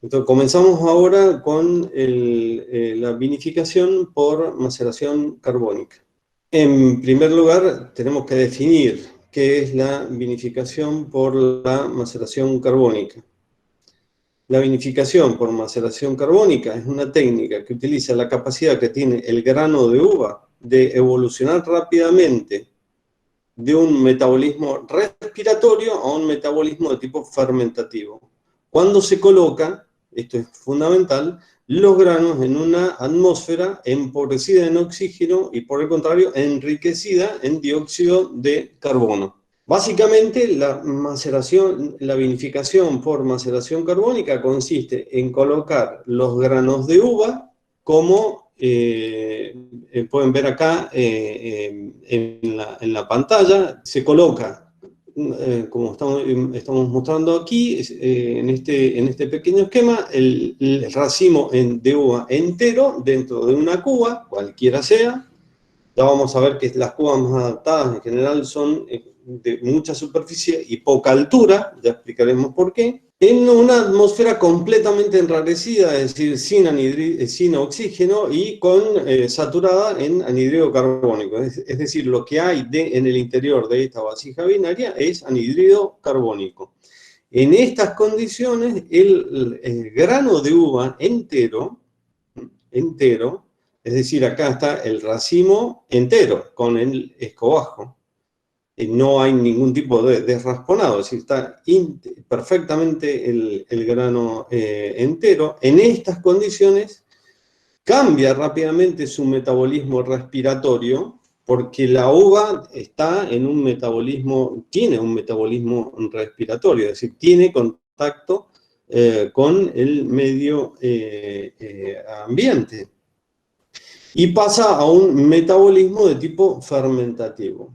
Entonces, comenzamos ahora con la vinificación por maceración carbónica. En primer lugar, tenemos que definir qué es la vinificación por la maceración carbónica. La vinificación por maceración carbónica es una técnica que utiliza la capacidad que tiene el grano de uva de evolucionar rápidamente de un metabolismo respiratorio a un metabolismo de tipo fermentativo. Cuando se coloca, esto es fundamental, los granos en una atmósfera empobrecida en oxígeno y por el contrario enriquecida en dióxido de carbono. Básicamente la vinificación por maceración carbónica consiste en colocar los granos de uva como pueden ver acá en la pantalla, se coloca, como estamos mostrando aquí, en este pequeño esquema, el racimo de uva entero dentro de una cuba, cualquiera sea. Ya vamos a ver que las cubas más adaptadas en general son de mucha superficie y poca altura, ya explicaremos por qué, en una atmósfera completamente enrarecida, es decir, sin oxígeno y saturada en anhídrido carbónico. Es decir, lo que hay en el interior de esta vasija binaria es anhídrido carbónico. En estas condiciones, el grano de uva entero, es decir, acá está el racimo entero con el escobajo. No hay ningún tipo de rasponado, es decir, está perfectamente el grano entero. En estas condiciones cambia rápidamente su metabolismo respiratorio porque la uva tiene un metabolismo respiratorio, es decir, tiene contacto con el medio ambiente. Y pasa a un metabolismo de tipo fermentativo.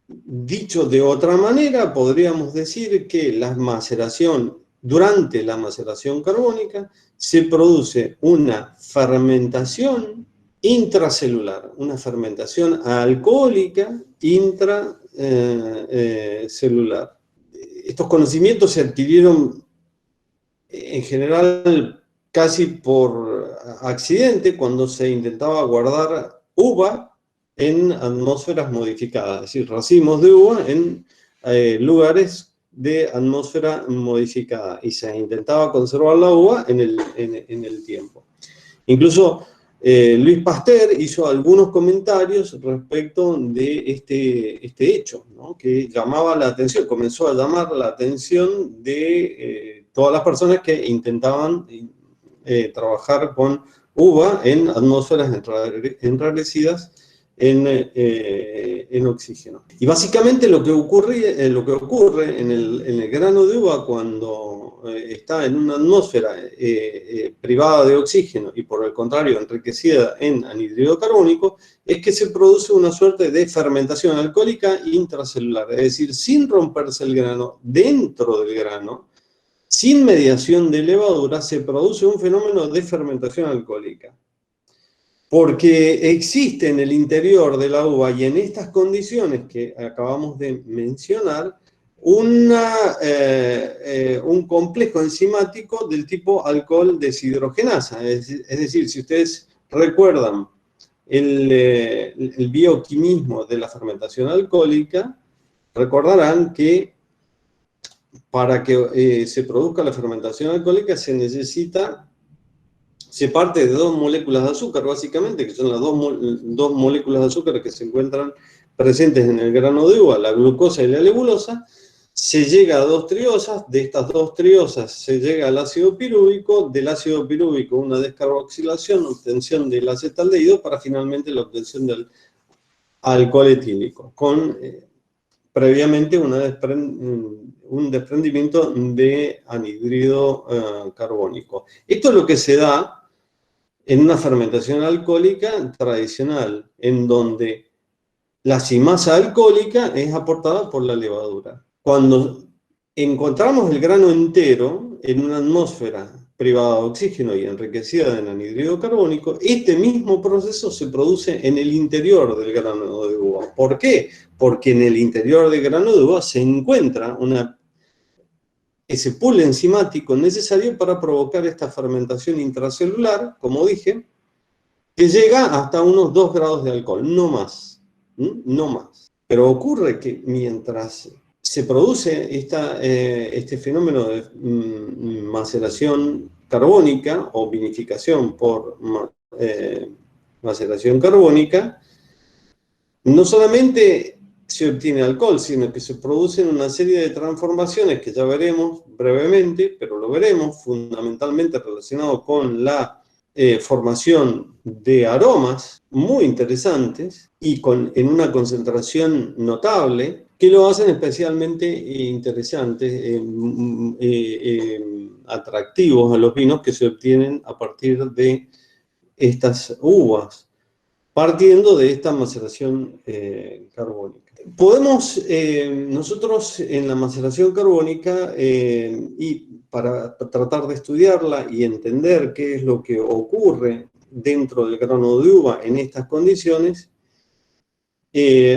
Dicho de otra manera, podríamos decir que durante la maceración carbónica se produce una fermentación intracelular, una fermentación alcohólica intracelular. Estos conocimientos se adquirieron en general casi por accidente cuando se intentaba guardar uva en atmósferas modificadas, es decir, racimos de uva en lugares de atmósfera modificada, y se intentaba conservar la uva en el tiempo. Incluso Luis Pasteur hizo algunos comentarios respecto de este hecho, ¿no? Que llamaba la atención, comenzó a llamar la atención de todas las personas que intentaban trabajar con uva en atmósferas enrarecidas en oxígeno. Y básicamente lo que ocurre en el grano de uva cuando está en una atmósfera privada de oxígeno y por el contrario enriquecida en anhídrido carbónico, es que se produce una suerte de fermentación alcohólica intracelular, es decir, sin romperse el grano, dentro del grano, sin mediación de levadura, se produce un fenómeno de fermentación alcohólica. Porque existe en el interior de la uva y en estas condiciones que acabamos de mencionar, un complejo enzimático del tipo alcohol deshidrogenasa. Es decir, si ustedes recuerdan el bioquimismo de la fermentación alcohólica, recordarán que para que se produzca la fermentación alcohólica se parte de dos moléculas de azúcar, básicamente, que son las dos moléculas de azúcar que se encuentran presentes en el grano de uva, la glucosa y la levulosa. Se llega a dos triosas, de estas dos triosas se llega al ácido pirúvico, del ácido pirúvico una descarboxilación, obtención del acetaldehído, para finalmente la obtención del alcohol etílico, con previamente un desprendimiento de anhídrido carbónico. Esto es lo que se da en una fermentación alcohólica tradicional, en donde la cimasa alcohólica es aportada por la levadura. Cuando encontramos el grano entero en una atmósfera privada de oxígeno y enriquecida en anhídrido carbónico, este mismo proceso se produce en el interior del grano de uva. ¿Por qué? Porque en el interior del grano de uva se encuentra una ese pool enzimático necesario para provocar esta fermentación intracelular, como dije, que llega hasta unos 2 grados de alcohol, no más. No más. Pero ocurre que mientras se produce este fenómeno de maceración carbónica o vinificación por maceración carbónica, no solamente se obtiene alcohol, sino que se producen una serie de transformaciones que ya veremos brevemente, pero lo veremos fundamentalmente relacionado con la formación de aromas muy interesantes y en una concentración notable que lo hacen especialmente interesantes, atractivos a los vinos que se obtienen a partir de estas uvas, partiendo de esta maceración carbónica. Podemos, nosotros en la maceración carbónica, y para tratar de estudiarla y entender qué es lo que ocurre dentro del grano de uva en estas condiciones,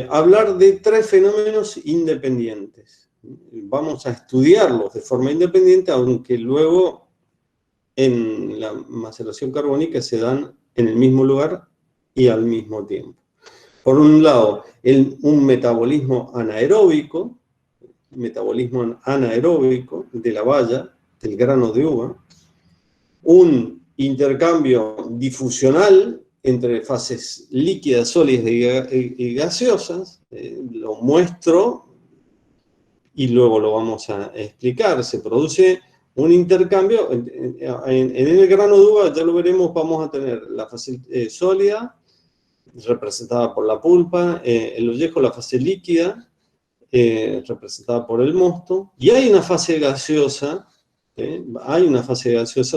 hablar de 3 fenómenos independientes. Vamos a estudiarlos de forma independiente, aunque luego en la maceración carbónica se dan en el mismo lugar y al mismo tiempo. Por un lado, un metabolismo anaeróbico de la baya, del grano de uva, un intercambio difusional entre fases líquidas, sólidas y gaseosas, lo muestro y luego lo vamos a explicar. Se produce un intercambio, en el grano de uva, ya lo veremos, vamos a tener la fase sólida, representada por la pulpa, el ollejo, la fase líquida, representada por el mosto, y hay una fase gaseosa,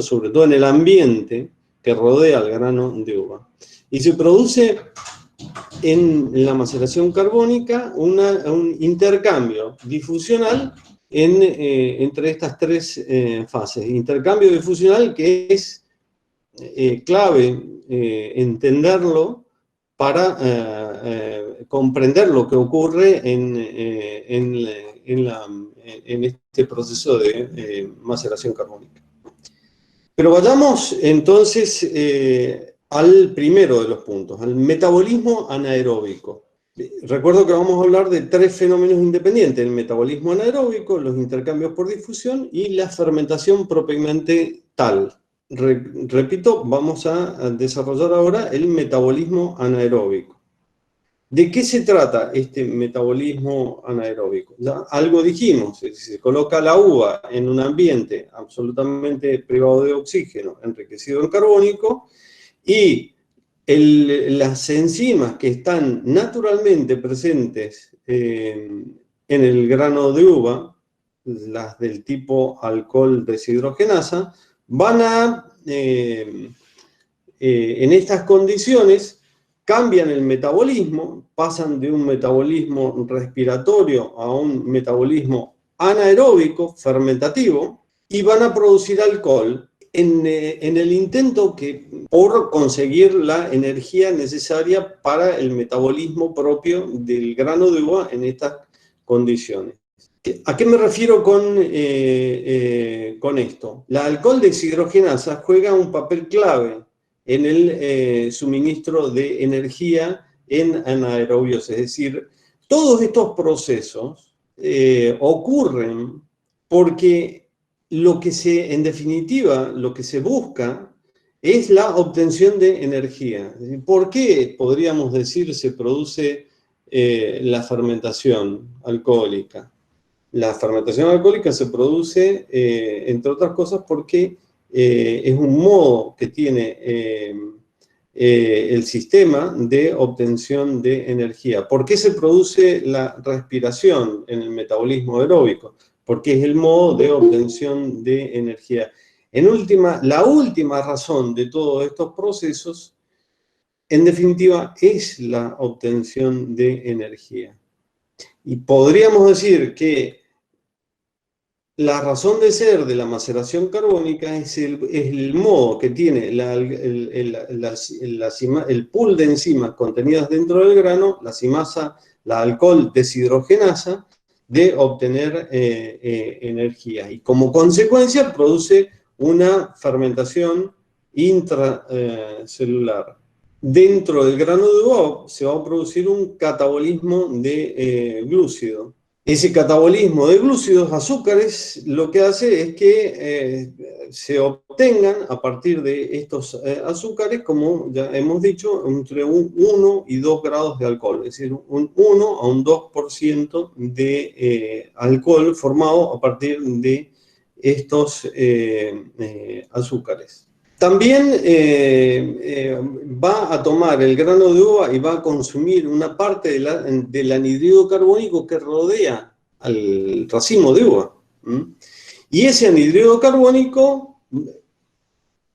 sobre todo en el ambiente que rodea al grano de uva. Y se produce en la maceración carbónica un intercambio difusional entre estas 3 fases. Intercambio difusional que es clave entenderlo para comprender lo que ocurre en este proceso de maceración carbónica. Pero vayamos entonces al primero de los puntos, al metabolismo anaeróbico. Recuerdo que vamos a hablar de 3 fenómenos independientes: el metabolismo anaeróbico, los intercambios por difusión y la fermentación propiamente tal. Repito, vamos a desarrollar ahora el metabolismo anaeróbico. ¿De qué se trata este metabolismo anaeróbico? Ya algo dijimos: se coloca la uva en un ambiente absolutamente privado de oxígeno, enriquecido en carbónico, y las enzimas que están naturalmente presentes en el grano de uva, las del tipo alcohol deshidrogenasa, van a, en estas condiciones, cambian el metabolismo, pasan de un metabolismo respiratorio a un metabolismo anaeróbico, fermentativo, y van a producir alcohol en el intento por conseguir la energía necesaria para el metabolismo propio del grano de uva en estas condiciones. ¿A qué me refiero con esto? La alcohol deshidrogenasa juega un papel clave en el suministro de energía en anaerobios. Es decir, todos estos procesos ocurren porque en definitiva, lo que se busca es la obtención de energía. ¿Por qué, podríamos decir, se produce la fermentación alcohólica? La fermentación alcohólica se produce, entre otras cosas, porque es un modo que tiene el sistema de obtención de energía. ¿Por qué se produce la respiración en el metabolismo aeróbico? Porque es el modo de obtención de energía. La última razón de todos estos procesos, en definitiva, es la obtención de energía. Y podríamos decir que la razón de ser de la maceración carbónica es el modo que tiene el pool de enzimas contenidas dentro del grano, la alcohol deshidrogenasa, de obtener energía. Y como consecuencia produce una fermentación intracelular. Dentro del grano de uva se va a producir un catabolismo de glúcido. Ese catabolismo de glúcidos, azúcares, lo que hace es que se obtengan a partir de estos azúcares, como ya hemos dicho, entre un 1 y 2 grados de alcohol, es decir, un 1 a un 2% de alcohol formado a partir de estos azúcares. También va a tomar el grano de uva y va a consumir una parte del anhídrido carbónico que rodea al racimo de uva. Y ese anhídrido carbónico,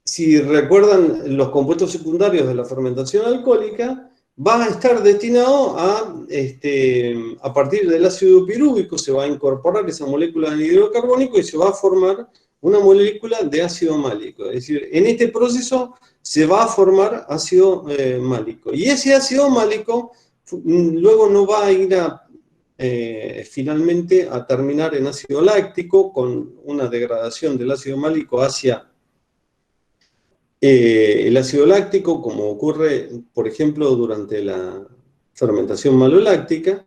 si recuerdan los compuestos secundarios de la fermentación alcohólica, va a estar destinado a partir del ácido pirúvico, se va a incorporar esa molécula de anhídrido carbónico y se va a formar una molécula de ácido málico. Es decir, en este proceso se va a formar ácido málico. Y ese ácido málico luego no va a ir finalmente a terminar en ácido láctico con una degradación del ácido málico hacia el ácido láctico, como ocurre, por ejemplo, durante la fermentación maloláctica,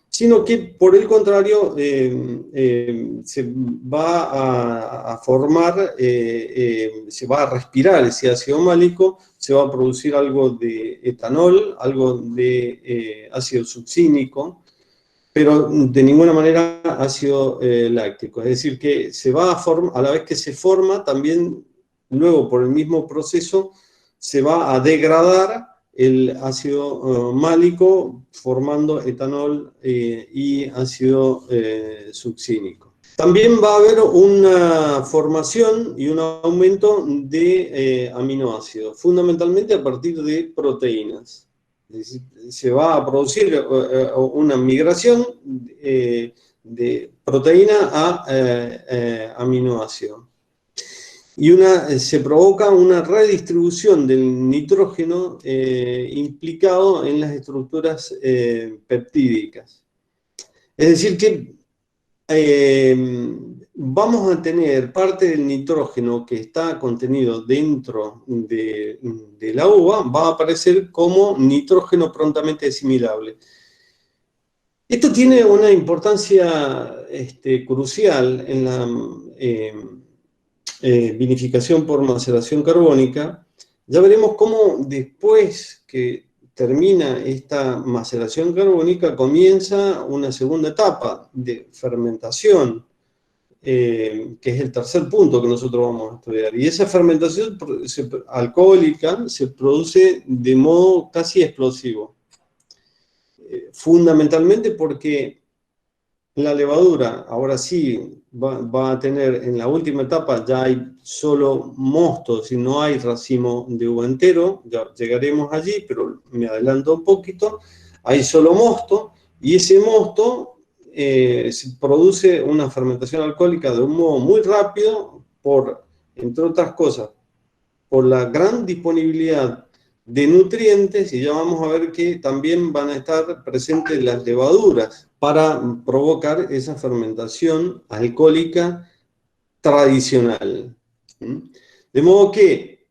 sino que, por el contrario, se va a formar, se va a respirar ese ácido málico, se va a producir algo de etanol, algo de ácido succínico, pero de ninguna manera ácido láctico. Es decir, que se va a formar, a la vez que se forma, también luego por el mismo proceso se va a degradar el ácido málico formando etanol y ácido succínico. También va a haber una formación y un aumento de aminoácidos, fundamentalmente a partir de proteínas. Se va a producir una migración de proteína a aminoácido. Y se provoca una redistribución del nitrógeno implicado en las estructuras peptídicas. Es decir que vamos a tener parte del nitrógeno que está contenido dentro de la uva, va a aparecer como nitrógeno prontamente asimilable. Esto tiene una importancia crucial en la vinificación por maceración carbónica. Ya veremos cómo después que termina esta maceración carbónica comienza una segunda etapa de fermentación, que es el tercer punto que nosotros vamos a estudiar. Y esa fermentación alcohólica se produce de modo casi explosivo. Fundamentalmente porque la levadura, ahora sí, va a tener en la última etapa, ya hay solo mosto, si no hay racimo de uva entero, ya llegaremos allí, pero me adelanto un poquito, hay solo mosto, y ese mosto se produce una fermentación alcohólica de un modo muy rápido, entre otras cosas, por la gran disponibilidad de nutrientes, y ya vamos a ver que también van a estar presentes las levaduras para provocar esa fermentación alcohólica tradicional. De modo que,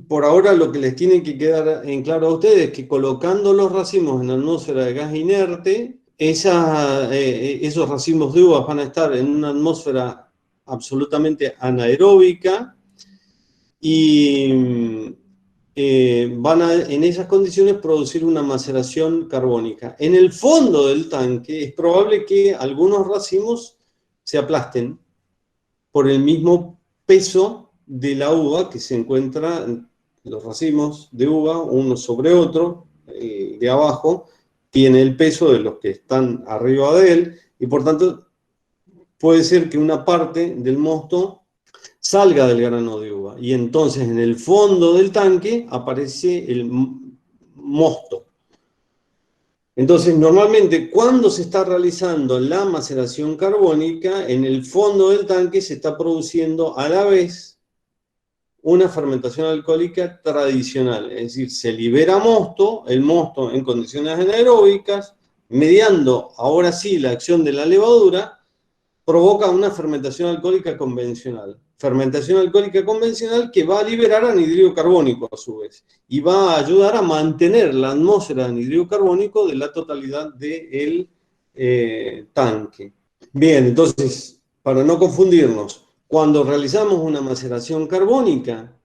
por ahora lo que les tiene que quedar en claro a ustedes es que colocando los racimos en la atmósfera de gas inerte, esos racimos de uvas van a estar en una atmósfera absolutamente anaeróbica y van a, en esas condiciones, producir una maceración carbónica. En el fondo del tanque es probable que algunos racimos se aplasten por el mismo peso de la uva que se encuentra, los racimos de uva, uno sobre otro, de abajo, tiene el peso de los que están arriba de él, y por tanto puede ser que una parte del mosto salga del grano de uva, y entonces en el fondo del tanque aparece el mosto. Entonces, normalmente cuando se está realizando la maceración carbónica, en el fondo del tanque se está produciendo a la vez una fermentación alcohólica tradicional, es decir, se libera mosto, el mosto en condiciones anaeróbicas mediando ahora sí la acción de la levadura, provoca una fermentación alcohólica convencional. Fermentación alcohólica convencional que va a liberar anhidrido carbónico a su vez y va a ayudar a mantener la atmósfera de anhidrido carbónico de la totalidad del tanque. Bien, entonces, para no confundirnos, cuando realizamos una maceración carbónica,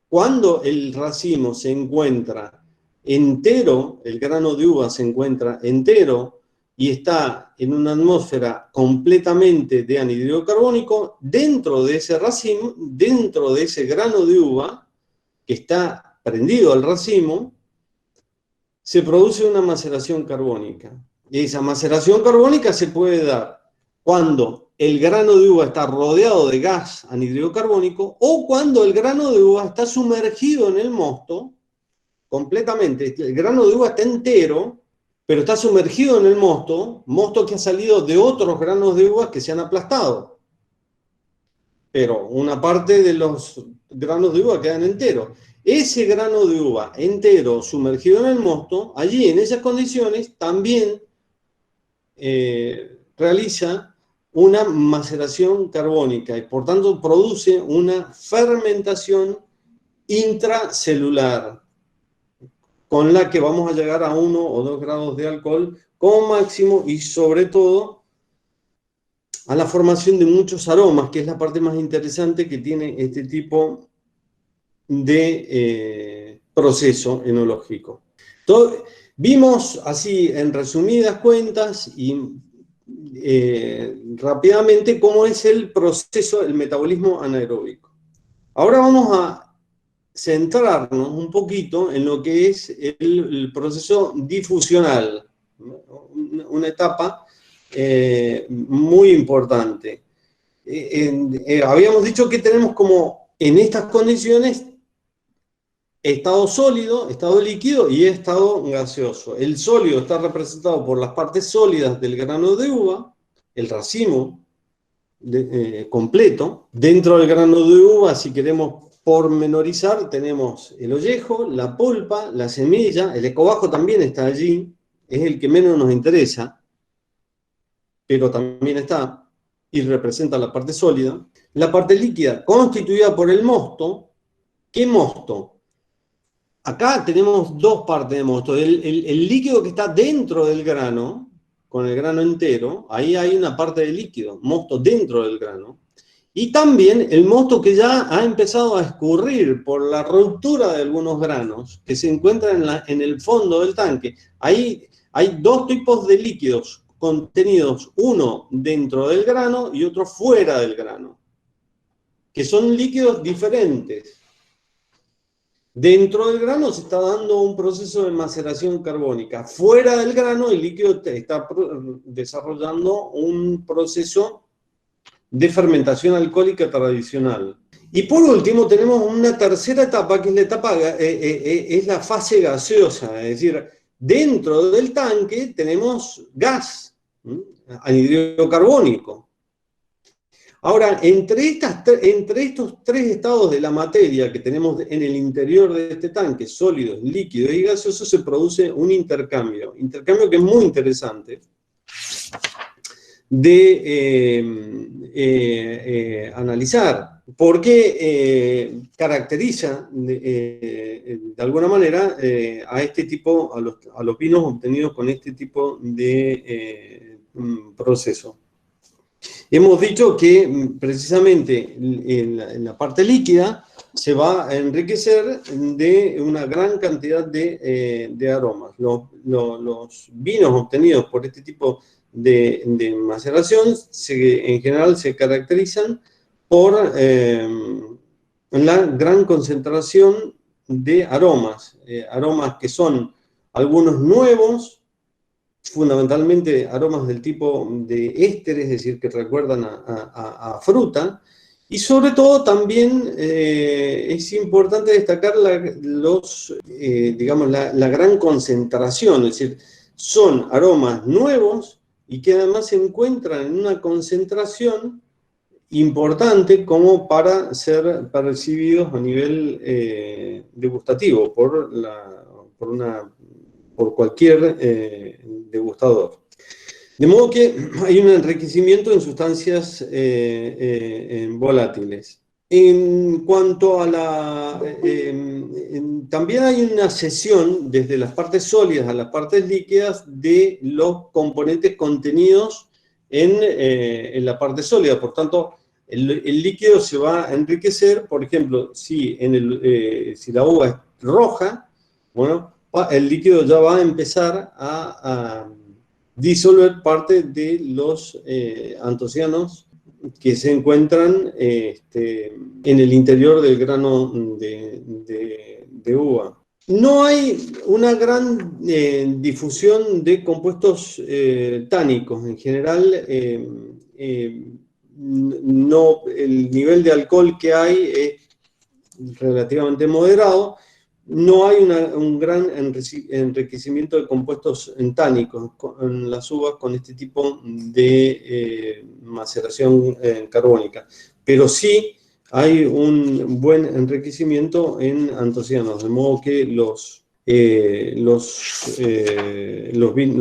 cuando el racimo se encuentra entero, el grano de uva se encuentra entero y está en una atmósfera completamente de anhidrido carbónico, dentro de ese racimo, dentro de ese grano de uva que está prendido al racimo, se produce una maceración carbónica. Y esa maceración carbónica se puede dar cuando el grano de uva está rodeado de gas anhídrido carbónico o cuando el grano de uva está sumergido en el mosto completamente. El grano de uva está entero, pero está sumergido en el mosto, mosto que ha salido de otros granos de uva que se han aplastado. Pero una parte de los granos de uva quedan enteros. Ese grano de uva entero sumergido en el mosto, allí en esas condiciones también realiza una maceración carbónica y por tanto produce una fermentación intracelular con la que vamos a llegar a 1 o 2 grados de alcohol como máximo y sobre todo a la formación de muchos aromas, que es la parte más interesante que tiene este tipo de proceso enológico. Entonces, vimos así en resumidas cuentas y rápidamente cómo es el proceso, el metabolismo anaeróbico. Ahora vamos a centrarnos un poquito en lo que es el proceso difusional, una etapa muy importante. Habíamos dicho que tenemos como en estas condiciones estado sólido, estado líquido y estado gaseoso. El sólido está representado por las partes sólidas del grano de uva, el racimo completo. Dentro del grano de uva, si queremos pormenorizar, tenemos el ollejo, la pulpa, la semilla, el escobajo también está allí, es el que menos nos interesa, pero también está y representa la parte sólida. La parte líquida, constituida por el mosto. ¿Qué mosto? Acá tenemos dos partes de mosto. El líquido que está dentro del grano, con el grano entero, ahí hay una parte de líquido, mosto dentro del grano. Y también el mosto que ya ha empezado a escurrir por la ruptura de algunos granos que se encuentran en el fondo del tanque. Ahí hay dos tipos de líquidos contenidos, uno dentro del grano y otro fuera del grano, que son líquidos diferentes. Dentro del grano se está dando un proceso de maceración carbónica. Fuera del grano el líquido está desarrollando un proceso de fermentación alcohólica tradicional. Y por último tenemos una tercera etapa, que es la etapa, es la fase gaseosa, es decir, dentro del tanque tenemos gas, anhídrido carbónico. Ahora, entre estos tres estados de la materia que tenemos en el interior de este tanque, sólidos, líquidos y gaseosos, se produce un intercambio que es muy interesante, de analizar, porque caracteriza de alguna manera a este tipo, a los vinos obtenidos con este tipo de proceso. Hemos dicho que precisamente en la parte líquida se va a enriquecer de una gran cantidad de aromas. Los vinos obtenidos por este tipo de maceración en general se caracterizan por la gran concentración de aromas, aromas que son algunos nuevos, fundamentalmente aromas del tipo de éster, es decir, que recuerdan a fruta, y sobre todo también es importante destacar digamos, la gran concentración, es decir, son aromas nuevos y que además se encuentran en una concentración importante como para ser percibidos a nivel degustativo por una por cualquier degustador. De modo que hay un enriquecimiento en sustancias volátiles. En cuanto a también hay una cesión desde las partes sólidas a las partes líquidas de los componentes contenidos en la parte sólida. Por tanto, el líquido se va a enriquecer. Por ejemplo, si la uva es roja, bueno, el líquido ya va a empezar a disolver parte de los antocianos que se encuentran en el interior del grano de uva. No hay una gran difusión de compuestos tánicos. En general, no, el nivel de alcohol que hay es relativamente moderado. No hay un gran enriquecimiento de compuestos tánicos en las uvas con este tipo de maceración carbónica, pero sí hay un buen enriquecimiento en antocianos, de modo que los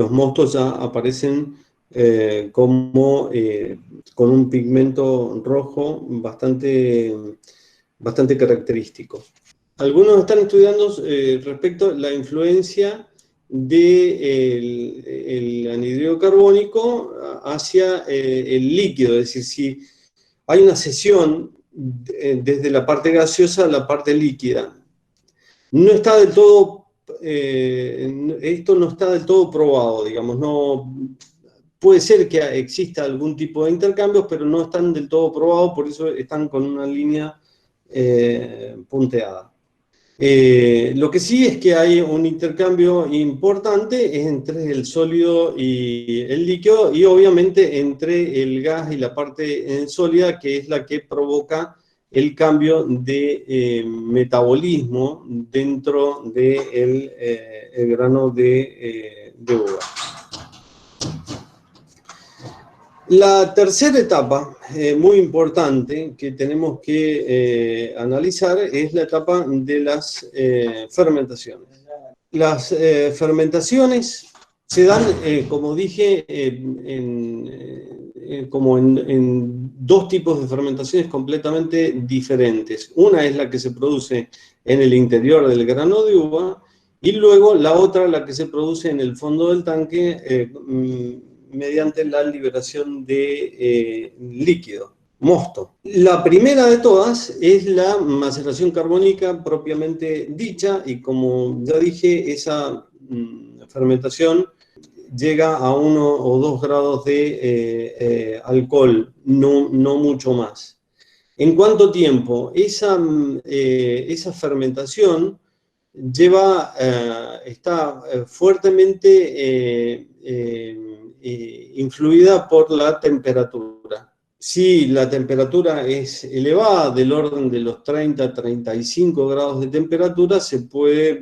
mostos ya aparecen con un pigmento rojo bastante característico. Algunos están estudiando respecto a la influencia del anhídrido carbónico hacia el líquido, es decir, si hay una cesión desde la parte gaseosa a la parte líquida. No está del todo, esto no está del todo probado, digamos, no, puede ser que exista algún tipo de intercambios, pero no están del todo probados, por eso están con una línea punteada. Lo que sí es que hay un intercambio importante entre el sólido y el líquido, y obviamente entre el gas y la parte sólida, que es la que provoca el cambio de metabolismo dentro del grano de uva. La tercera etapa, muy importante, que tenemos que analizar es la etapa de las fermentaciones. Las fermentaciones se dan, como dije, como en dos tipos de fermentaciones completamente diferentes. Una es la que se produce en el interior del grano de uva y luego la otra, la que se produce en el fondo del tanque, mediante la liberación de líquido, mosto. La primera de todas es la maceración carbónica propiamente dicha, y como ya dije, esa fermentación llega a 1 o 2 grados de alcohol, no mucho más. ¿En cuánto tiempo? Esa fermentación está fuertemente influida por la temperatura. Si la temperatura es elevada, del orden de los 30-35 grados de temperatura, se puede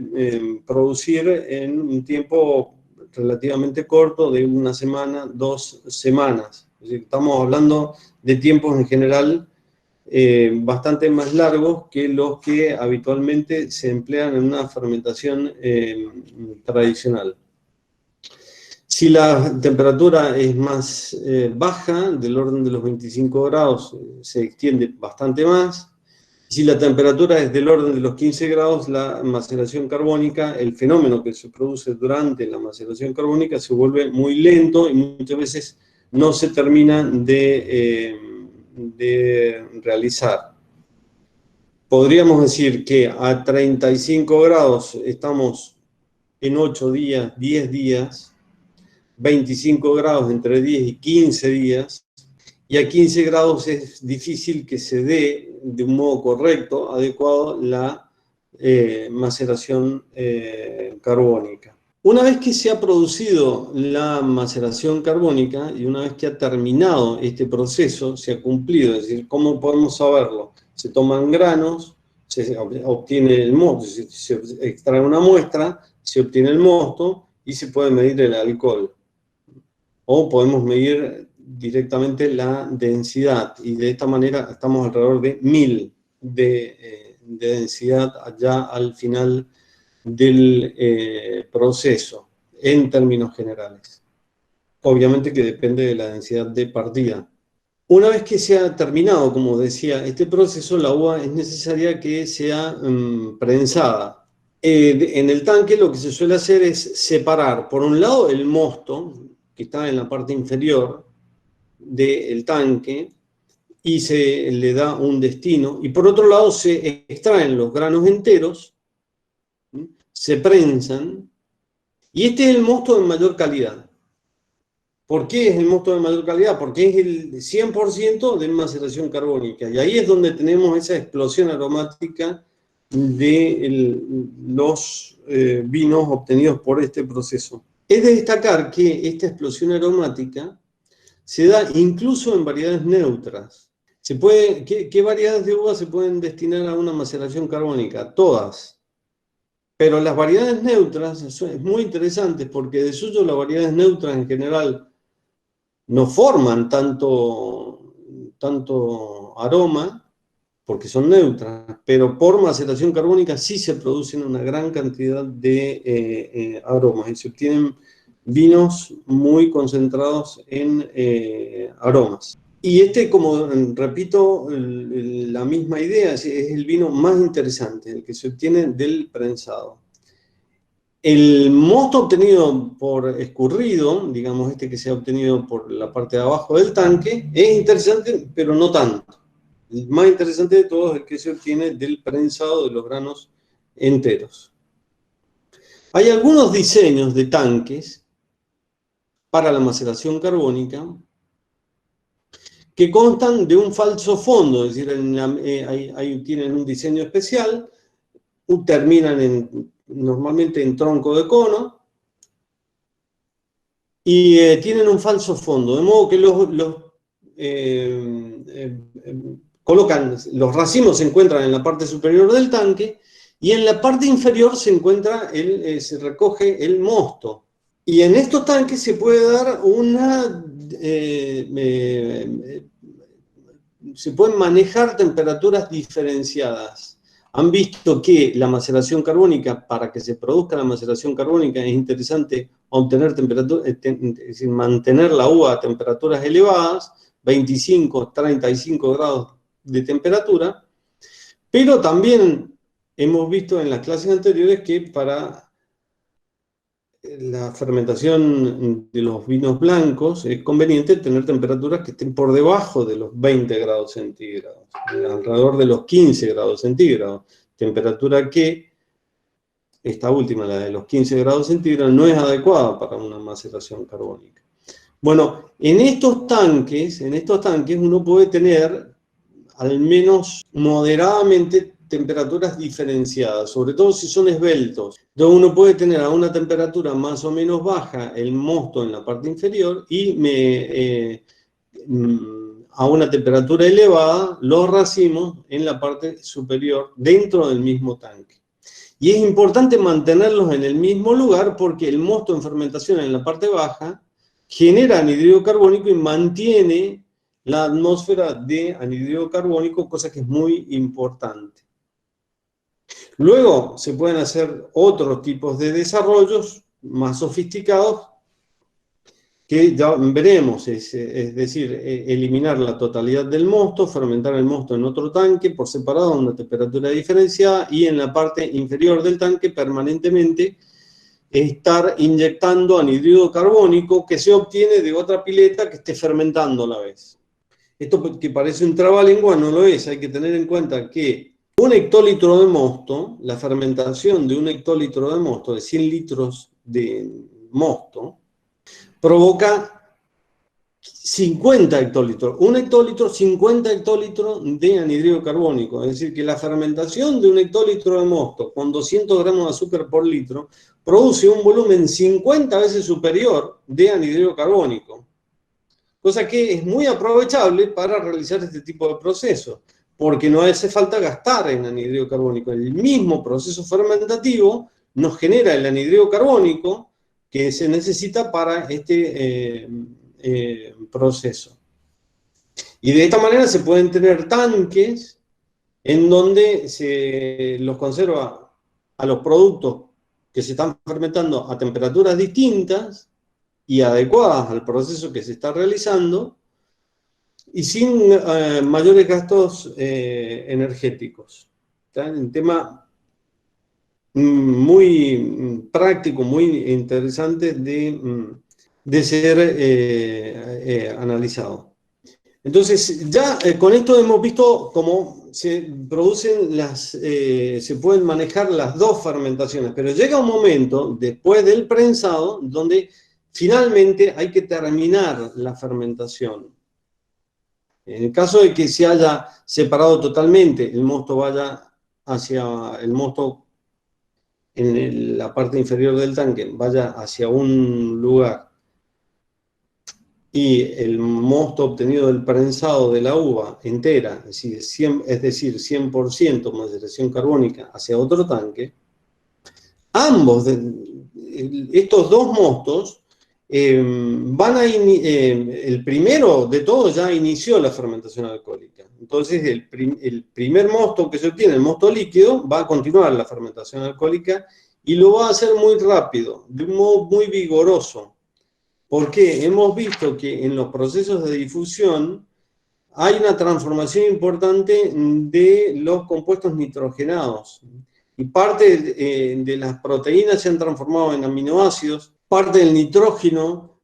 producir en un tiempo relativamente corto, de 1 semana, 2 semanas. Es decir, estamos hablando de tiempos en general bastante más largos que los que habitualmente se emplean en una fermentación tradicional. Si la temperatura es más baja, del orden de los 25 grados, se extiende bastante más. Si la temperatura es del orden de los 15 grados, la maceración carbónica, el fenómeno que se produce durante la maceración carbónica, se vuelve muy lento y muchas veces no se termina de realizar. Podríamos decir que a 35 grados estamos en 8 días, 10 días, 25 grados entre 10 y 15 días, y a 15 grados es difícil que se dé de un modo correcto, adecuado, la maceración carbónica. Una vez que se ha producido la maceración carbónica y una vez que ha terminado este proceso, se ha cumplido, es decir, ¿cómo podemos saberlo? Se toman granos, se obtiene el mosto, se extrae una muestra, se obtiene el mosto y se puede medir el alcohol. O podemos medir directamente la densidad, y de esta manera estamos alrededor de 1000 de densidad allá al final del proceso. en términos generales. Obviamente que depende de la densidad de partida. Una vez que se ha terminado, como decía, este proceso, la uva es necesaria que sea prensada. En el tanque lo que se suele hacer es separar, por un lado, el mosto, que está en la parte inferior del tanque, y se le da un destino, y por otro lado se extraen los granos enteros, se prensan, y este es el mosto de mayor calidad. ¿Por qué es el mosto de mayor calidad? Porque es el 100% de maceración carbónica, y ahí es donde tenemos esa explosión aromática de los vinos obtenidos por este proceso. Es de destacar que esta explosión aromática se da incluso en variedades neutras. ¿Qué variedades de uvas se pueden destinar a una maceración carbónica? Todas. Pero las variedades neutras es muy interesante porque de suyo las variedades neutras en general no forman tanto aroma porque son neutras, pero por maceración carbónica sí se producen una gran cantidad de aromas y se obtienen vinos muy concentrados en aromas. Y este, como repito, la misma idea, es el vino más interesante, el que se obtiene del prensado. El mosto obtenido por escurrido, digamos este que se ha obtenido por la parte de abajo del tanque, es interesante, pero no tanto. El más interesante de todos es el que se obtiene del prensado de los granos enteros. Hay algunos diseños de tanques para la maceración carbónica que constan de un falso fondo, es decir, ahí tienen un diseño especial, terminan normalmente en tronco de cono, y tienen un falso fondo, de modo que colocan, los racimos se encuentran en la parte superior del tanque, y en la parte inferior se recoge el mosto. Y en estos tanques se puede dar se pueden manejar temperaturas diferenciadas. Han visto que la maceración carbónica, para que se produzca la maceración carbónica, es interesante obtener es decir, mantener la uva a temperaturas elevadas, 25, 35 grados de temperatura, pero también hemos visto en las clases anteriores que para la fermentación de los vinos blancos es conveniente tener temperaturas que estén por debajo de los 20 grados centígrados, alrededor de los 15 grados centígrados, temperatura que, esta última, la de los 15 grados centígrados, no es adecuada para una maceración carbónica. Bueno, en estos tanques uno puede tener al menos moderadamente temperaturas diferenciadas, sobre todo si son esbeltos. Entonces uno puede tener a una temperatura más o menos baja el mosto en la parte inferior y a una temperatura elevada los racimos en la parte superior dentro del mismo tanque. Y es importante mantenerlos en el mismo lugar porque el mosto en fermentación en la parte baja genera anhídrido carbónico y mantiene la atmósfera de anhídrido carbónico, cosa que es muy importante. Luego se pueden hacer otros tipos de desarrollos más sofisticados que ya veremos, es decir, eliminar la totalidad del mosto, fermentar el mosto en otro tanque por separado a una temperatura diferenciada y en la parte inferior del tanque permanentemente estar inyectando anhídrido carbónico que se obtiene de otra pileta que esté fermentando a la vez. Esto que parece un trabalengua no lo es, hay que tener en cuenta que un hectolitro de mosto, la fermentación de un hectolitro de mosto, de 100 litros de mosto, provoca 50 hectolitros. Un hectolitro, 50 hectolitros de anhídrido carbónico. Es decir, que la fermentación de un hectolitro de mosto con 200 gramos de azúcar por litro produce un volumen 50 veces superior de anhídrido carbónico. Cosa que es muy aprovechable para realizar este tipo de procesos, porque no hace falta gastar en anhídrido carbónico. El mismo proceso fermentativo nos genera el anhídrido carbónico que se necesita para este proceso. Y de esta manera se pueden tener tanques en donde se los conserva a los productos que se están fermentando a temperaturas distintas y adecuadas al proceso que se está realizando y sin mayores gastos energéticos. ¿Está? Un tema muy práctico, muy interesante de ser analizado. Entonces, ya con esto hemos visto cómo se producen se pueden manejar las dos fermentaciones, pero llega un momento, después del prensado, donde finalmente hay que terminar la fermentación. En el caso de que se haya separado totalmente, el mosto vaya hacia el mosto en la parte inferior del tanque, vaya hacia un lugar, y el mosto obtenido del prensado de la uva entera, es decir, 100% maceración carbónica hacia otro tanque, estos dos mostos el primero de todos ya inició la fermentación alcohólica. Entonces el primer mosto que se obtiene, el mosto líquido, va a continuar la fermentación alcohólica y lo va a hacer muy rápido, de un modo muy vigoroso. Porque hemos visto que en los procesos de difusión hay una transformación importante de los compuestos nitrogenados. Y parte de las proteínas se han transformado en aminoácidos, parte del nitrógeno,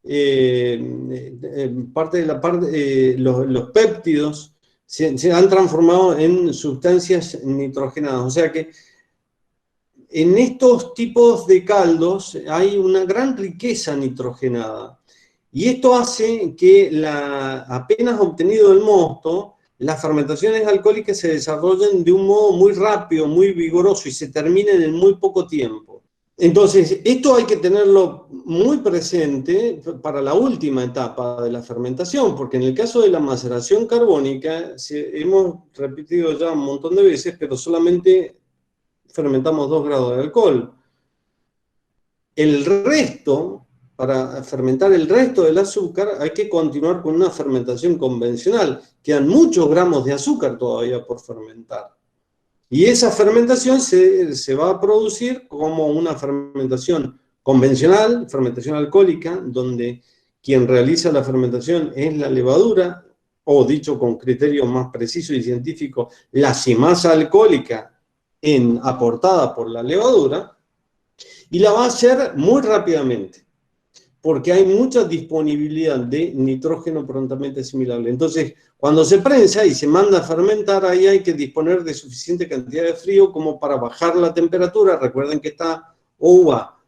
los péptidos se han transformado en sustancias nitrogenadas. O sea que en estos tipos de caldos hay una gran riqueza nitrogenada. Y esto hace que apenas obtenido el mosto, las fermentaciones alcohólicas se desarrollen de un modo muy rápido, muy vigoroso y se terminen en muy poco tiempo. Entonces, esto hay que tenerlo muy presente para la última etapa de la fermentación, porque en el caso de la maceración carbónica, hemos repetido ya un montón de veces, pero solamente fermentamos 2 grados de alcohol. El resto, para fermentar el resto del azúcar, hay que continuar con una fermentación convencional. Quedan muchos gramos de azúcar todavía por fermentar. Y esa fermentación se va a producir como una fermentación convencional, fermentación alcohólica, donde quien realiza la fermentación es la levadura, o dicho con criterio más preciso y científico, la cimasa alcohólica aportada por la levadura, y la va a hacer muy rápidamente, porque hay mucha disponibilidad de nitrógeno prontamente asimilable. Entonces, cuando se prensa y se manda a fermentar, ahí hay que disponer de suficiente cantidad de frío como para bajar la temperatura. Recuerden que esta uva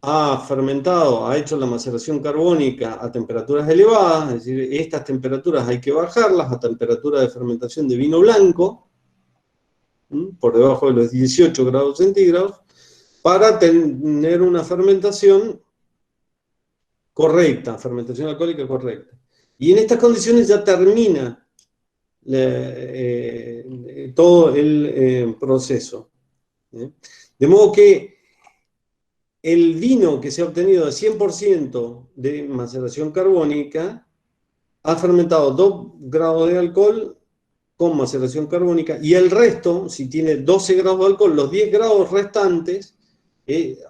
ha fermentado, ha hecho la maceración carbónica a temperaturas elevadas, es decir, estas temperaturas hay que bajarlas a temperatura de fermentación de vino blanco, por debajo de los 18 grados centígrados, para tener una fermentación correcta, fermentación alcohólica correcta. Y en estas condiciones ya termina todo el proceso. De modo que el vino que se ha obtenido de 100% de maceración carbónica ha fermentado 2 grados de alcohol con maceración carbónica, y el resto, si tiene 12 grados de alcohol, los 10 grados restantes,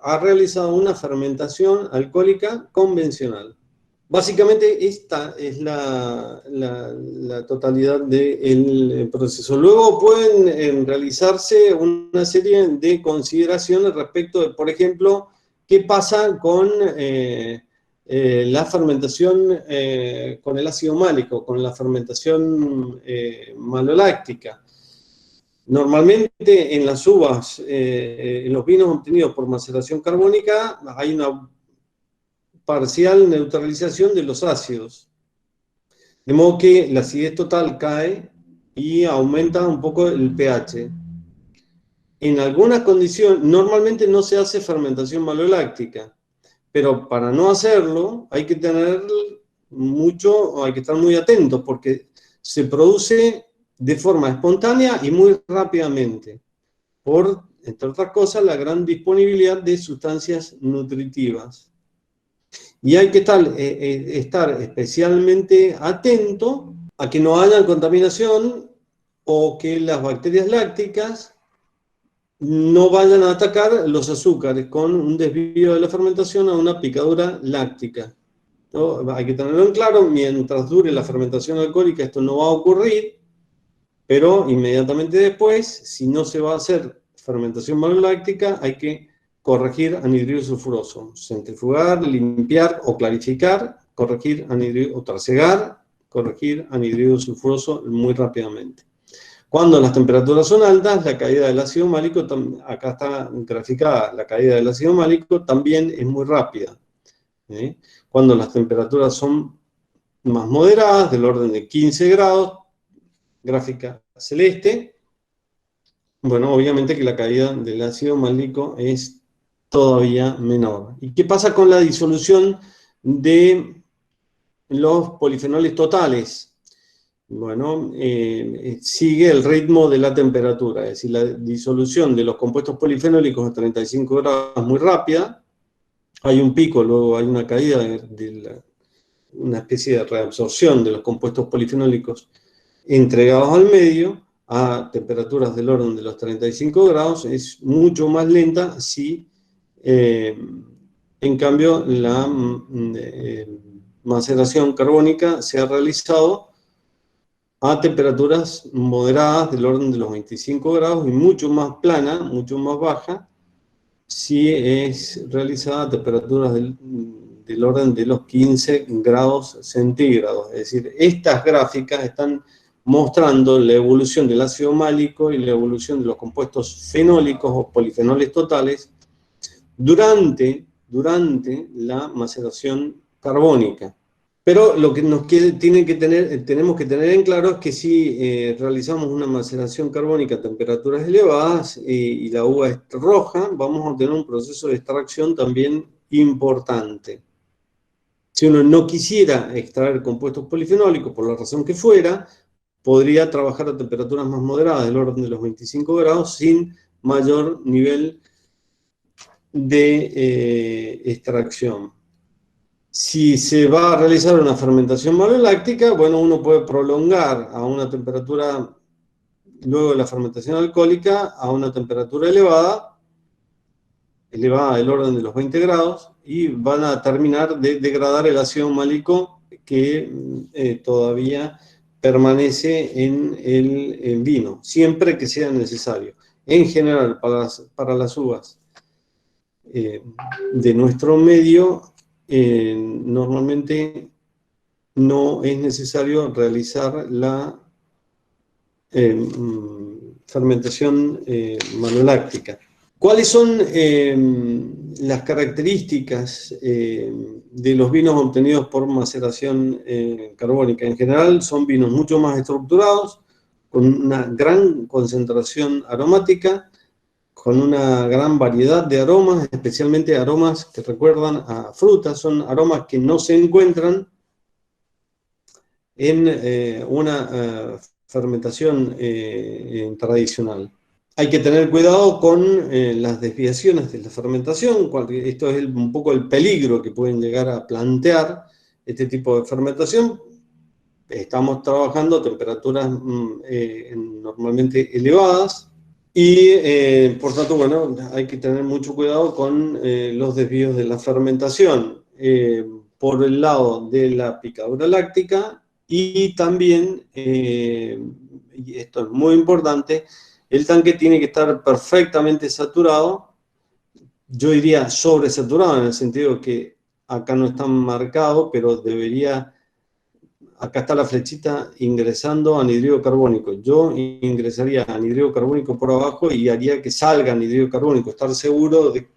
ha realizado una fermentación alcohólica convencional. Básicamente esta es la totalidad del proceso. Luego pueden realizarse una serie de consideraciones respecto de, por ejemplo, qué pasa con la fermentación con el ácido málico, con la fermentación maloláctica. Normalmente en las uvas, en los vinos obtenidos por maceración carbónica, hay una parcial neutralización de los ácidos. De modo que la acidez total cae y aumenta un poco el pH. En algunas condiciones, normalmente no se hace fermentación maloláctica, pero para no hacerlo hay que hay que estar muy atentos, porque se produce de forma espontánea y muy rápidamente, por, entre otras cosas, la gran disponibilidad de sustancias nutritivas. Y hay que estar especialmente atento a que no haya contaminación o que las bacterias lácticas no vayan a atacar los azúcares con un desvío de la fermentación a una picadura láctica, ¿no? Hay que tenerlo en claro, mientras dure la fermentación alcohólica esto no va a ocurrir, pero inmediatamente después, si no se va a hacer fermentación maloláctica, hay que corregir anhidrido sulfuroso, centrifugar, limpiar o clarificar, corregir anhidrido, o trasegar, corregir anhidrido sulfuroso muy rápidamente. Cuando las temperaturas son altas, la caída del ácido málico, acá está graficada, la caída del ácido málico también es muy rápida. ¿Eh? Cuando las temperaturas son más moderadas, del orden de 15 grados, gráfica celeste, bueno, obviamente que la caída del ácido málico es todavía menor. ¿Y qué pasa con la disolución de los polifenoles totales? Bueno, sigue el ritmo de la temperatura, es decir, la disolución de los compuestos polifenólicos a 35 grados es muy rápida, hay un pico, luego hay una caída una especie de reabsorción de los compuestos polifenólicos entregados al medio a temperaturas del orden de los 35 grados, es mucho más lenta si, en cambio, la maceración carbónica se ha realizado a temperaturas moderadas del orden de los 25 grados y mucho más plana, mucho más baja, si es realizada a temperaturas del orden de los 15 grados centígrados. Es decir, estas gráficas están mostrando la evolución del ácido málico y la evolución de los compuestos fenólicos o polifenoles totales durante la maceración carbónica. Pero lo que tenemos que tener en claro es que si realizamos una maceración carbónica a temperaturas elevadas y la uva es roja, vamos a tener un proceso de extracción también importante. Si uno no quisiera extraer compuestos polifenólicos, por la razón que fuera, podría trabajar a temperaturas más moderadas, del orden de los 25 grados, sin mayor nivel de extracción. Si se va a realizar una fermentación maloláctica, bueno, uno puede prolongar a una temperatura, luego de la fermentación alcohólica, a una temperatura elevada del orden de los 20 grados, y van a terminar de degradar el ácido málico que todavía permanece en el vino, siempre que sea necesario. En general, para las uvas de nuestro medio, normalmente no es necesario realizar la fermentación maloláctica. ¿Cuáles son las características de los vinos obtenidos por maceración carbónica? En general son vinos mucho más estructurados, con una gran concentración aromática, con una gran variedad de aromas, especialmente aromas que recuerdan a frutas, son aromas que no se encuentran en una fermentación tradicional. Hay que tener cuidado con las desviaciones de la fermentación, esto es un poco el peligro que pueden llegar a plantear este tipo de fermentación. Estamos trabajando a temperaturas normalmente elevadas y por tanto, bueno, hay que tener mucho cuidado con los desvíos de la fermentación por el lado de la picadura láctica. Y también, y esto es muy importante, el tanque tiene que estar perfectamente saturado, yo diría sobresaturado en el sentido que acá no está marcado, pero debería, acá está la flechita ingresando anhidrido carbónico. Yo ingresaría anhidrido carbónico por abajo y haría que salga anhidrido carbónico, estar seguro de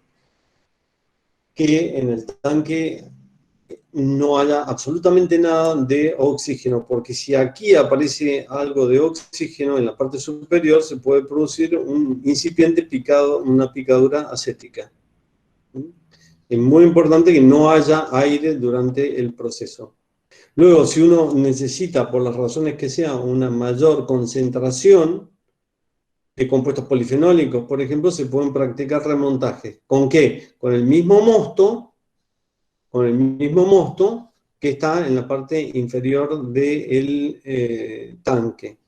que en el tanque no haya absolutamente nada de oxígeno, porque si aquí aparece algo de oxígeno en la parte superior, se puede producir un incipiente picado, una picadura acética. Es muy importante que no haya aire durante el proceso. Luego, si uno necesita, por las razones que sea, una mayor concentración de compuestos polifenólicos, por ejemplo, se pueden practicar remontajes. ¿Con qué? Con el mismo mosto que está en la parte inferior del tanque.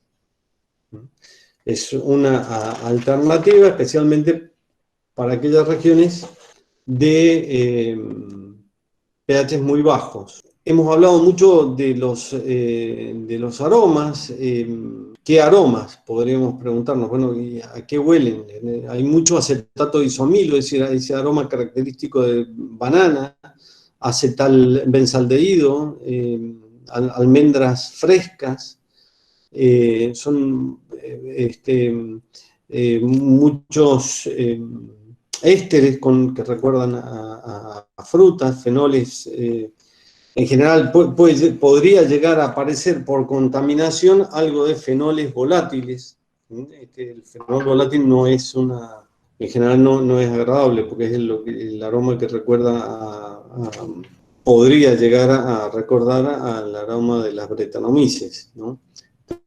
es una alternativa, especialmente para aquellas regiones de pHs muy bajos. Hemos hablado mucho de los aromas. ¿Qué aromas? Podríamos preguntarnos. Bueno, ¿a qué huelen? Hay mucho acetato isomilo, es decir, ese aroma característico de banana, acetal benzaldehído, almendras frescas. Son muchos ésteres que recuerdan a frutas, fenoles. En general podría llegar a aparecer por contaminación algo de fenoles volátiles. El fenol volátil no es en general no es agradable porque es el aroma que recuerda podría llegar a recordar al aroma de las Brettanomyces, ¿no?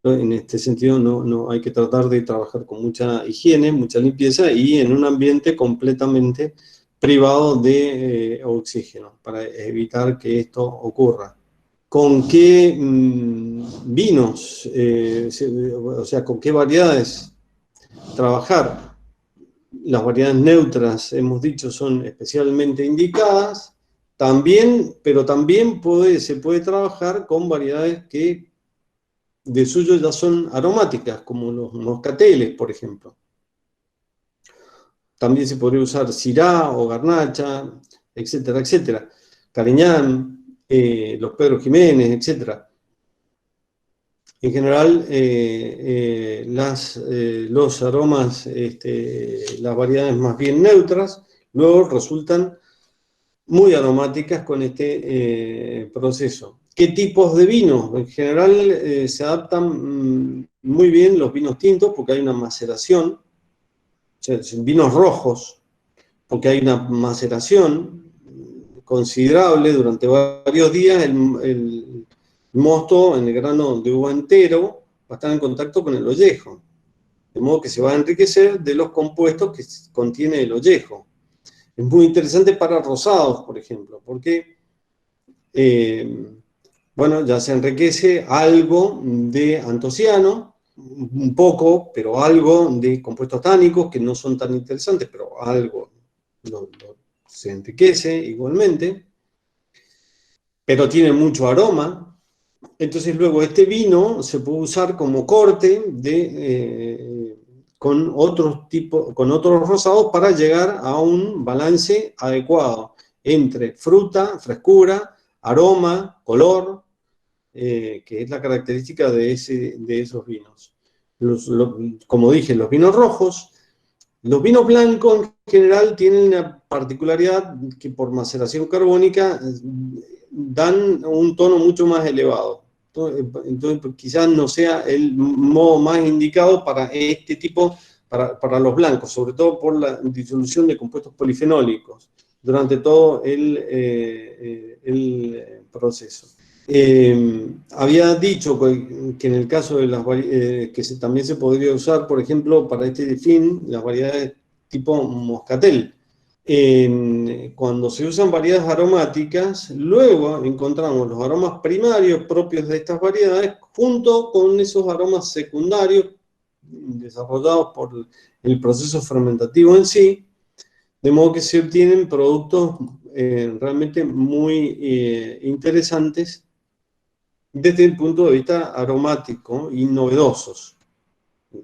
En este sentido no hay que tratar de trabajar con mucha higiene, mucha limpieza y en un ambiente completamente privado de oxígeno para evitar que esto ocurra. ¿Con qué vinos, o sea, con qué variedades trabajar? Las variedades neutras, hemos dicho, son especialmente indicadas, pero también se puede trabajar con variedades que de suyo ya son aromáticas, como los moscateles, por ejemplo. También se podría usar Syrah o Garnacha, etcétera, etcétera. Cariñán, los Pedro Jiménez, etcétera. En general, los aromas, las variedades más bien neutras, luego resultan muy aromáticas con este proceso. ¿Qué tipos de vinos? En general se adaptan muy bien los vinos tintos porque hay una maceración, o sea, vinos rojos porque hay una maceración considerable durante varios días. El mosto en el grano de uva entero va a estar en contacto con el ollejo, de modo que se va a enriquecer de los compuestos que contiene el ollejo. Es muy interesante para rosados, por ejemplo, porque bueno, ya se enriquece algo de antociano, un poco, pero algo de compuestos tánicos que no son tan interesantes, pero algo se enriquece igualmente, pero tiene mucho aroma. Entonces luego este vino se puede usar como corte con otros rosados para llegar a un balance adecuado entre fruta, frescura, aroma, color, que es la característica de esos vinos. Como dije, los vinos rojos. Los vinos blancos en general tienen la particularidad que por maceración carbónica dan un tono mucho más elevado. Entonces quizás no sea el modo más indicado para este tipo, para los blancos, sobre todo por la disolución de compuestos polifenólicos durante todo el proceso. Había dicho que en el caso de las también se podría usar, por ejemplo, para este fin, las variedades tipo moscatel. Cuando se usan variedades aromáticas, luego encontramos los aromas primarios propios de estas variedades junto con esos aromas secundarios desarrollados por el proceso fermentativo en sí, de modo que se obtienen productos realmente muy interesantes desde el punto de vista aromático y novedosos.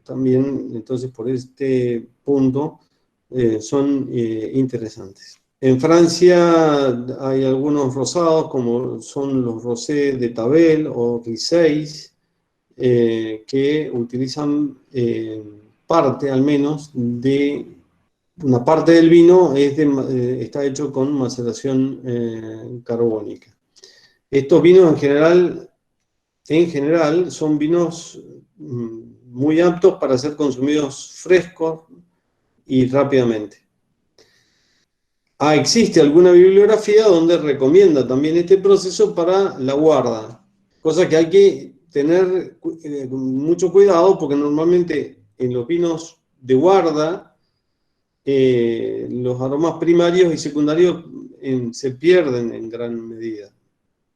También, entonces, por este punto, son interesantes. En Francia hay algunos rosados, como son los rosés de Tavel o Riceys, que utilizan parte, al menos, de una parte del vino está hecho con maceración carbónica. Estos vinos en general son vinos muy aptos para ser consumidos frescos y rápidamente. Existe alguna bibliografía donde recomienda también este proceso para la guarda, cosa que hay que tener mucho cuidado porque normalmente en los vinos de guarda los aromas primarios y secundarios se pierden en gran medida,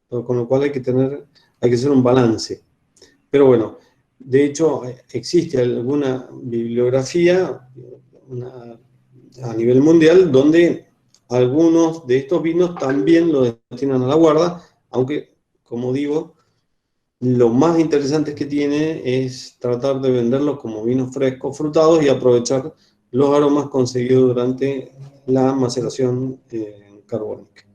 con lo cual hay que hacer un balance. Pero bueno, De hecho, existe alguna bibliografía a nivel mundial donde algunos de estos vinos también lo destinan a la guarda, aunque, como digo, lo más interesante que tiene es tratar de venderlos como vinos frescos, frutados y aprovechar los aromas conseguidos durante la maceración carbónica.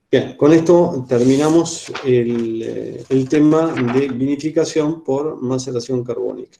Bien, con esto terminamos el tema de vinificación por maceración carbónica.